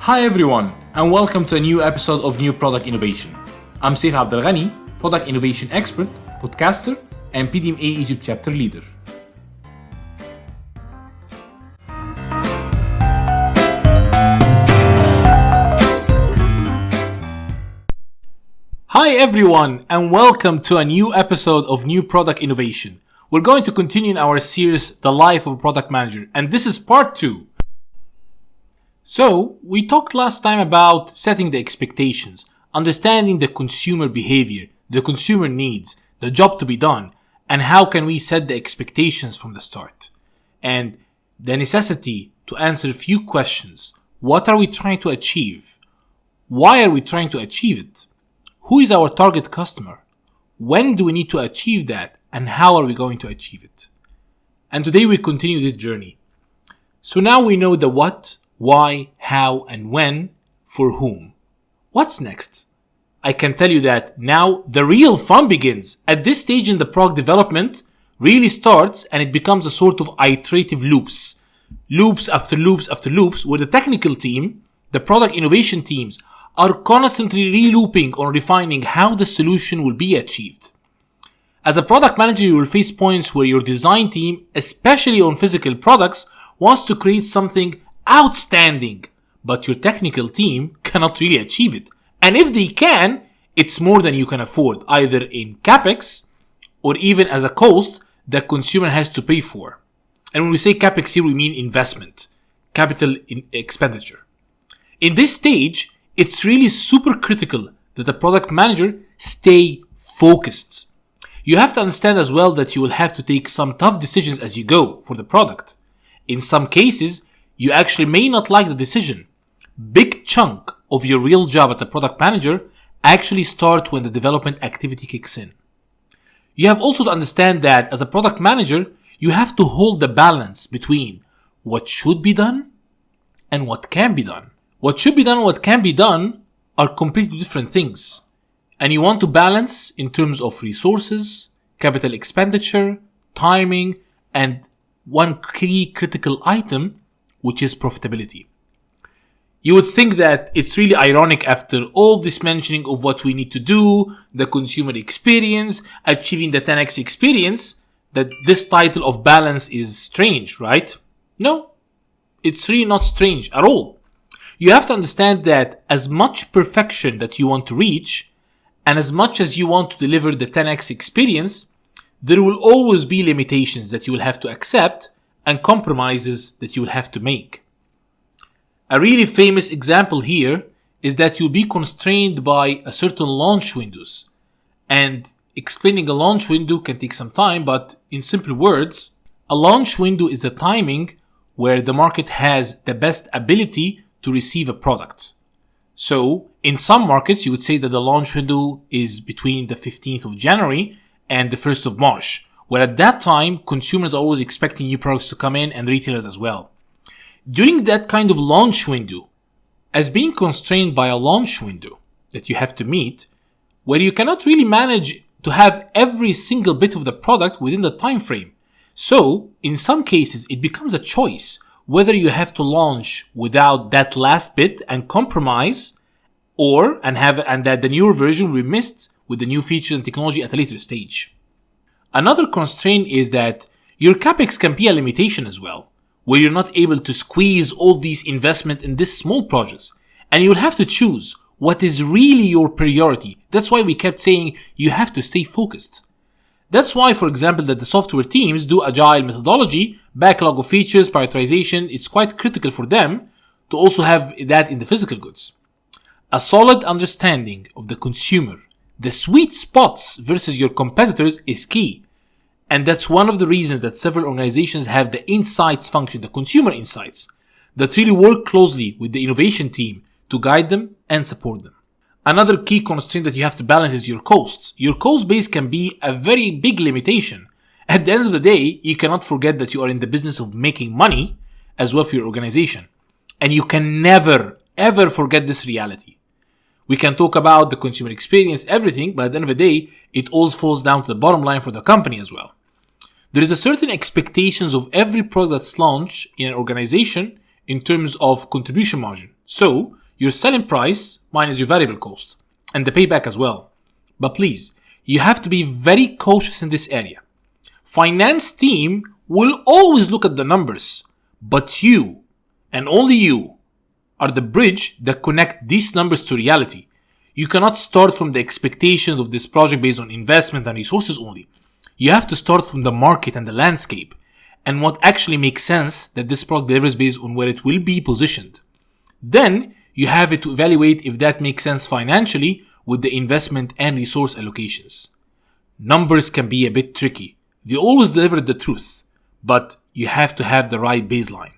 Hi everyone, and welcome to a new episode of New Product Innovation. I'm Saif Abdelghani, Product Innovation Expert, podcaster, and PDMA Egypt Chapter Leader. Hi everyone, and welcome to a new episode of New Product Innovation. We're going to continue in our series, The Life of a Product Manager, and this is part 2. So, we talked last time about setting the expectations, understanding the consumer behavior, the consumer needs, the job to be done, and how can we set the expectations from the start. And the necessity to answer a few questions. What are we trying to achieve? Why are we trying to achieve it? Who is our target customer? When do we need to achieve that? And how are we going to achieve it? And today we continue this journey. So now we know the what, why, how, and when, for whom. What's next? I can tell you that now the real fun begins. At this stage in the product development really starts, and it becomes a sort of iterative loops. Loops after loops after loops, where the technical team, the product innovation teams, are constantly re-looping or refining how the solution will be achieved. As a product manager, you will face points where your design team, especially on physical products, wants to create something outstanding, but your technical team cannot really achieve it. And if they can, it's more than you can afford, either in capex or even as a cost that consumer has to pay for. And when we say capex here, we mean investment, capital expenditure. In this stage, it's really super critical that the product manager stay focused. You have to understand as well that you will have to take some tough decisions as you go for the product. In some cases, you actually may not like the decision. Big chunk of your real job as a product manager actually start when the development activity kicks in. You have also to understand that as a product manager, you have to hold the balance between what should be done and what can be done. What should be done and what can be done are completely different things. And you want to balance in terms of resources, capital expenditure, timing, and one key critical item, which is profitability. You would think that it's really ironic after all this mentioning of what we need to do, the consumer experience, achieving the 10x experience, that this title of balance is strange, right? No, it's really not strange at all. You have to understand that as much perfection that you want to reach, and as much as you want to deliver the 10x experience, there will always be limitations that you will have to accept and compromises that you will have to make. A really famous example here is that you'll be constrained by a certain launch windows. And explaining a launch window can take some time, but in simple words, a launch window is the timing where the market has the best ability to receive a product. So, in some markets, you would say that the launch window is between the 15th of January and the 1st of March, where at that time, consumers are always expecting new products to come in and retailers as well. During that kind of launch window, as being constrained by a launch window that you have to meet, where you cannot really manage to have every single bit of the product within the time frame. So, in some cases, it becomes a choice whether you have to launch without that last bit and compromise, and that the newer version will be missed with the new features and technology at a later stage. Another constraint is that your capex can be a limitation as well, where you're not able to squeeze all these investment in these small projects, and you'll have to choose what is really your priority. That's why we kept saying you have to stay focused. That's why, for example, that the software teams do agile methodology, backlog of features, prioritization. It's quite critical for them to also have that in the physical goods. A solid understanding of the consumer, the sweet spots versus your competitors is key. And that's one of the reasons that several organizations have the insights function, the consumer insights, that really work closely with the innovation team to guide them and support them. Another key constraint that you have to balance is your costs. Your cost base can be a very big limitation. At the end of the day, you cannot forget that you are in the business of making money as well for your organization. And you can never, ever forget this reality. We can talk about the consumer experience, everything, but at the end of the day, it all falls down to the bottom line for the company as well. There is a certain expectations of every product that's launched in an organization in terms of contribution margin. So, your selling price minus your variable cost, and the payback as well. But please, you have to be very cautious in this area. Finance team will always look at the numbers, but you, and only you, are the bridge that connect these numbers to reality. You cannot start from the expectations of this project based on investment and resources only. You have to start from the market and the landscape, and what actually makes sense that this product delivers based on where it will be positioned. Then, you have it to evaluate if that makes sense financially with the investment and resource allocations. Numbers can be a bit tricky. They always deliver the truth, but you have to have the right baseline.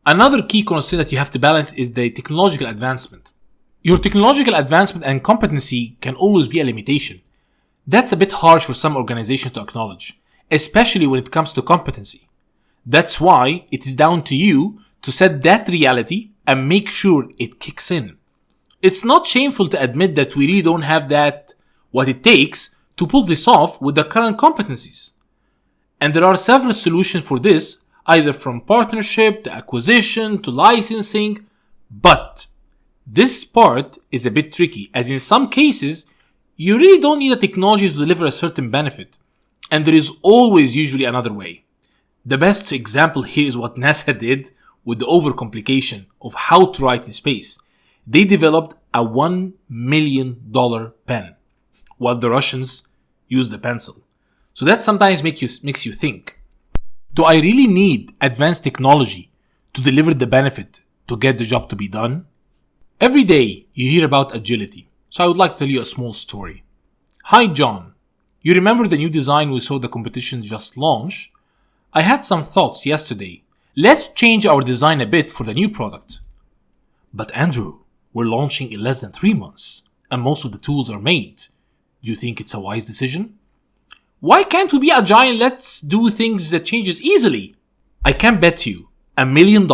Another key constraint that you have to balance is the technological advancement. Your technological advancement and competency can always be a limitation. That's a bit harsh for some organizations to acknowledge, especially when it comes to competency. That's why it is down to you to set that reality and make sure it kicks in. It's not shameful to admit that we really don't have what it takes to pull this off with the current competencies. And there are several solutions for this, either from partnership to acquisition to licensing, but this part is a bit tricky, as in some cases, you really don't need a technology to deliver a certain benefit, and there is always usually another way. The best example here is what NASA did with the overcomplication of how to write in space. They developed a $1 million pen, while the Russians used a pencil. So that sometimes makes you think, do I really need advanced technology to deliver the benefit to get the job to be done? Every day you hear about agility, so I would like to tell you a small story. Hi John, you remember the new design we saw the competition just launch? I had some thoughts yesterday. Let's change our design a bit for the new product. But Andrew, we're launching in less than 3 months, and most of the tools are made. Do you think it's a wise decision? Why can't we be agile and let's do things that changes easily? I can bet you $1 million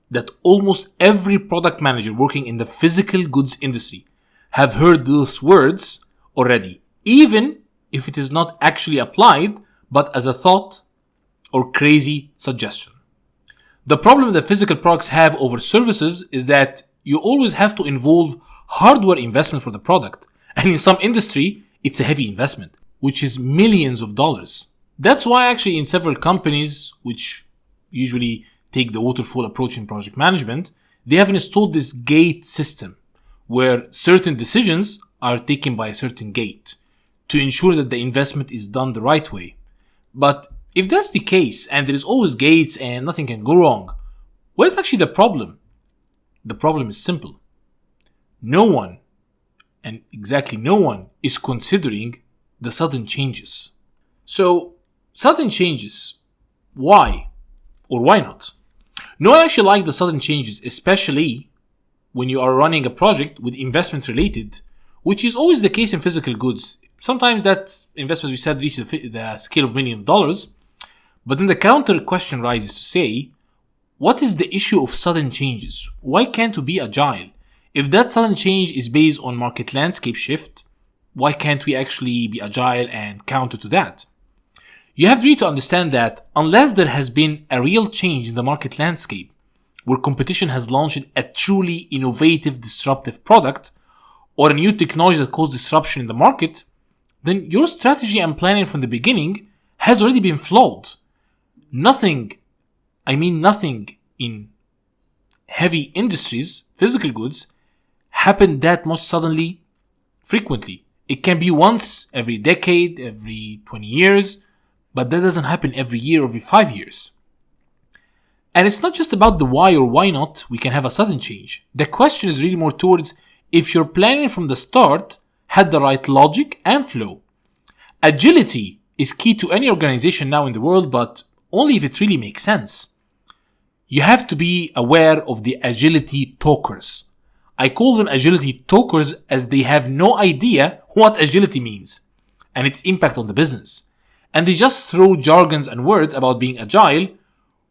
that almost every product manager working in the physical goods industry have heard those words already, even if it is not actually applied, but as a thought or crazy suggestion. The problem that physical products have over services is that you always have to involve hardware investment for the product, and in some industry, it's a heavy investment, which is millions of dollars. That's why actually in several companies, which usually take the waterfall approach in project management, they have installed this gate system where certain decisions are taken by a certain gate to ensure that the investment is done the right way. But if that's the case and there is always gates and nothing can go wrong, where's actually the problem? The problem is simple. No one is considering the sudden changes. So, sudden changes, why? Or why not? No one actually likes the sudden changes, especially when you are running a project with investment related, which is always the case in physical goods. Sometimes that investment, we said, reaches the scale of millions of dollars. But then the counter question rises to say, what is the issue of sudden changes? Why can't we be agile? If that sudden change is based on market landscape shift, why can't we actually be agile and counter to that? You have really to understand that unless there has been a real change in the market landscape, where competition has launched a truly innovative, disruptive product, or a new technology that causes disruption in the market, then your strategy and planning from the beginning has already been flawed. Nothing in heavy industries, physical goods, happen that much suddenly, frequently. It can be once every decade, every 20 years, but that doesn't happen every year or every 5 years. And it's not just about the why or why not we can have a sudden change. The question is really more towards if your planning from the start had the right logic and flow. Agility is key to any organization now in the world, but only if it really makes sense. You have to be aware of the agility talkers. I call them agility talkers as they have no idea what agility means and its impact on the business. And they just throw jargons and words about being agile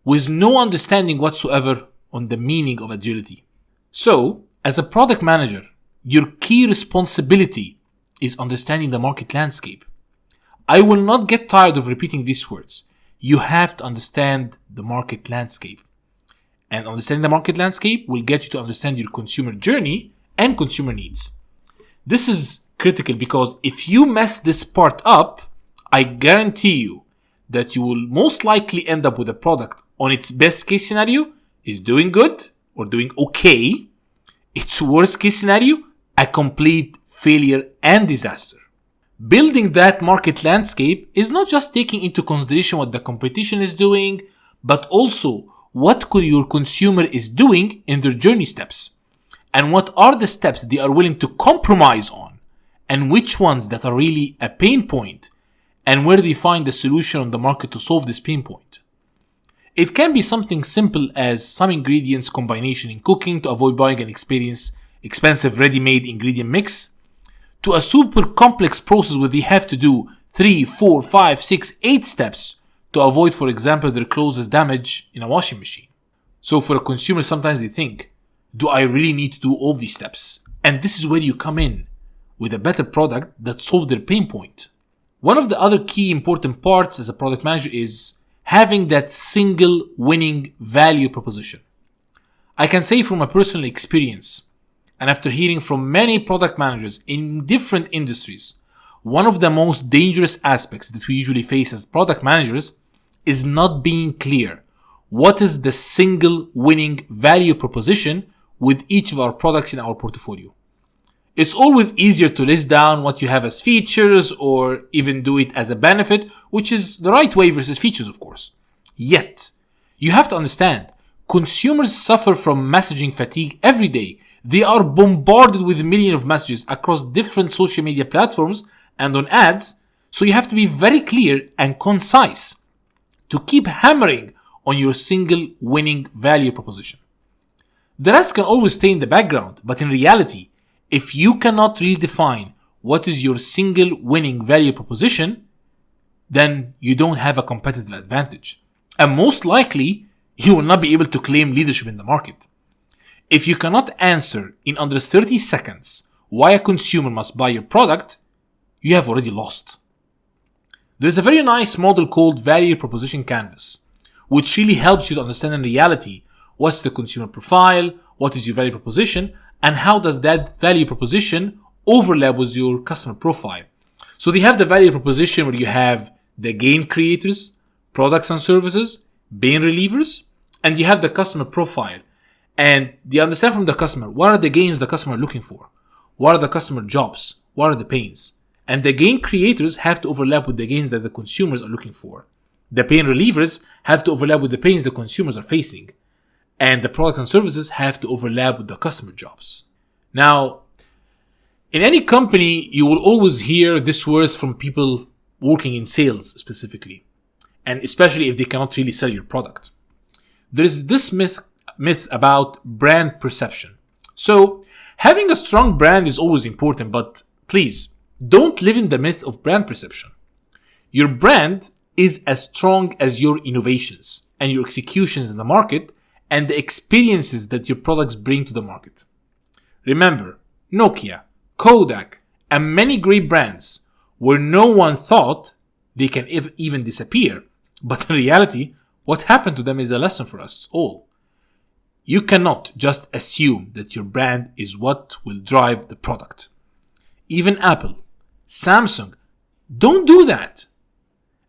with no understanding whatsoever on the meaning of agility. So, as a product manager, your key responsibility is understanding the market landscape. I will not get tired of repeating these words. You have to understand the market landscape. And understanding the market landscape will get you to understand your consumer journey and consumer needs. This is critical because if you mess this part up, I guarantee you that you will most likely end up with a product on its best case scenario is doing good or doing okay. Its worst case scenario, a complete failure and disaster. Building that market landscape is not just taking into consideration what the competition is doing, but also what your consumer is doing in their journey steps. And what are the steps they are willing to compromise on, and which ones that are really a pain point, and where they find the solution on the market to solve this pain point. It can be something simple as some ingredients combination in cooking to avoid buying an expensive ready-made ingredient mix, to a super complex process where they have to do 3, 4, 5, 6, 8 steps to avoid, for example, their clothes damage in a washing machine. So for a consumer, sometimes they think, do I really need to do all these steps? And this is where you come in with a better product that solves their pain point. One of the other key important parts as a product manager is having that single winning value proposition. I can say from a personal experience, and after hearing from many product managers in different industries, one of the most dangerous aspects that we usually face as product managers is not being clear what is the single winning value proposition with each of our products in our portfolio. It's always easier to list down what you have as features or even do it as a benefit, which is the right way versus features, of course. Yet, you have to understand, consumers suffer from messaging fatigue every day. They are bombarded with millions of messages across different social media platforms and on ads, so you have to be very clear and concise to keep hammering on your single winning value proposition. The rest can always stay in the background, but in reality, if you cannot really define what is your single winning value proposition, then you don't have a competitive advantage. And most likely, you will not be able to claim leadership in the market. If you cannot answer in under 30 seconds why a consumer must buy your product, you have already lost. There's a very nice model called Value Proposition Canvas, which really helps you to understand in reality what's the consumer profile, what is your value proposition, and how does that value proposition overlap with your customer profile. So they have the value proposition where you have the gain creators, products and services, pain relievers, and you have the customer profile. And they understand from the customer, what are the gains the customer are looking for? What are the customer jobs? What are the pains? And the gain creators have to overlap with the gains that the consumers are looking for. The pain relievers have to overlap with the pains the consumers are facing. And the products and services have to overlap with the customer jobs. Now, in any company, you will always hear this words from people working in sales specifically. And especially if they cannot really sell your product. There is this myth about brand perception. So, having a strong brand is always important, but please, don't live in the myth of brand perception. Your brand is as strong as your innovations and your executions in the market and the experiences that your products bring to the market. Remember, Nokia, Kodak, and many great brands where no one thought they can even disappear. But in reality, what happened to them is a lesson for us all. You cannot just assume that your brand is what will drive the product. Even Apple, Samsung, don't do that.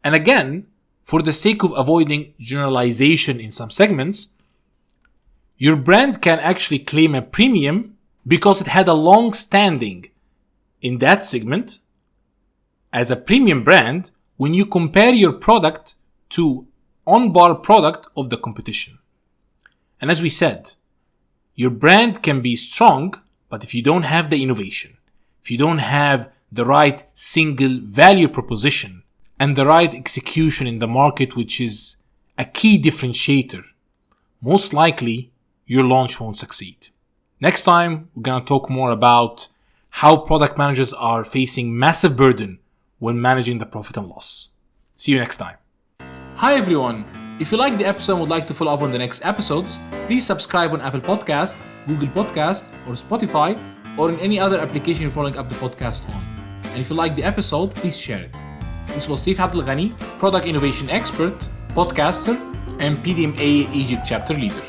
And again, for the sake of avoiding generalization in some segments, your brand can actually claim a premium because it had a long standing in that segment as a premium brand when you compare your product to on-bar product of the competition. And as we said, your brand can be strong, but if you don't have the innovation, if you don't have the right single value proposition and the right execution in the market, which is a key differentiator, most likely your launch won't succeed. Next time, we're going to talk more about how product managers are facing massive burden when managing the profit and loss. See you next time. Hi everyone. If you like the episode and would like to follow up on the next episodes, please subscribe on Apple Podcast, Google Podcast, or Spotify, or in any other application you're following up the podcast on. And if you like the episode, please share it. This was Saif Abdel Ghani, Product Innovation Expert, Podcaster, and PDMA Egypt Chapter Leader.